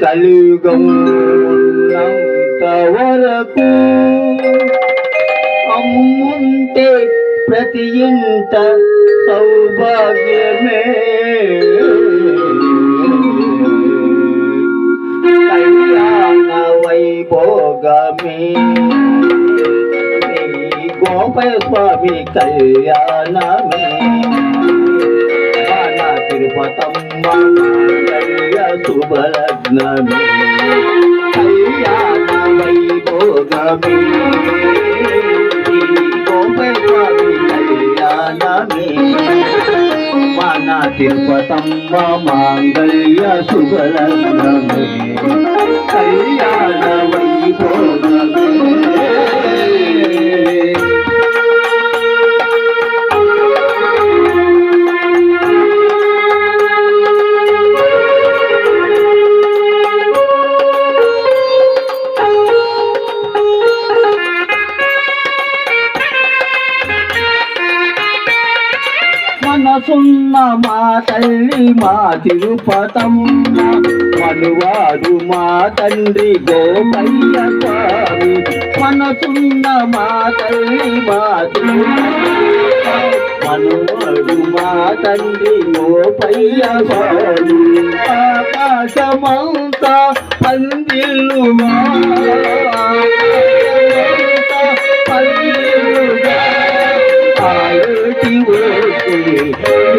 కలియుగం ఉన్నంత వరకు అమ్ముంటే ప్రతి ఇంట సౌభాగ్యమే. కళ్యాణ వైభోగమే గోపాల స్వామి కళ్యాణమే. మన తిరుపతమ్మ శుభలగ్నమే. కళ్యాణ వైభోగమే గోపాల స్వామి కళ్యాణమే. మన తిరుపతమ్మ మాంగళ్య శుభలగ్నమే. కళ్యాణ వైభోగమే. మనసున్న మా తల్లి మా తిరుపతమ్మ, మనువాడు మా తండ్రి గోపయ్య స్వామి. మనసున్న మా తల్లి మా తిరుపతమ్మ, మనువాడు మా తండ్రి గోపయ్య స్వామి. ఆకాశమంతా పందిళ్ళుగా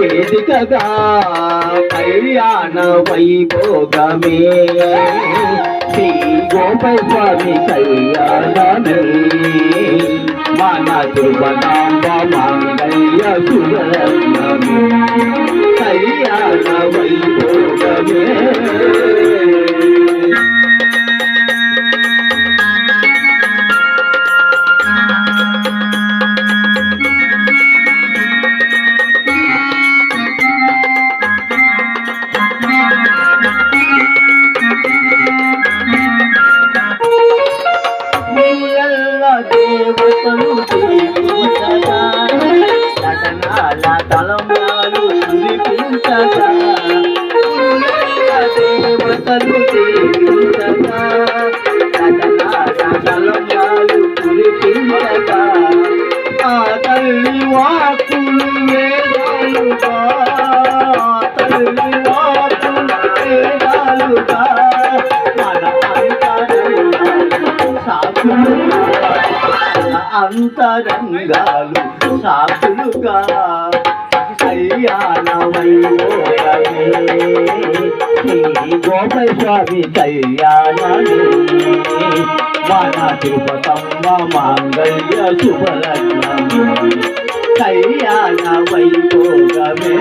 వేదికగా కళ్యాణ వైభోగమే. శ్రీ గోపాల స్వామి కళ్యాణమే. మన తిరుపతాంబ మాంగళ్య శుభలగ్నమే. కళ్యాణ వైభోగమే. దేవతలు దీవించగా సకనాల తలంబ్రాలు కురిపించగా. దేవతలు దీవించగా సకనాల తలంబ్రాలు కురిపించగా. ఆ తల్లి వాక్కులు వేదాలుగా, తల్లి వాక్కులు వేదాలుగా. మన అంతరంగాలు సాక్షులుగా. కళ్యాణ వైభోగమే శ్రీ గోపాల స్వామి కళ్యాణమే. మన తిరుపతమ్మ మాంగళ్య శుభలగ్నమే. కళ్యాణ వైభోగమే.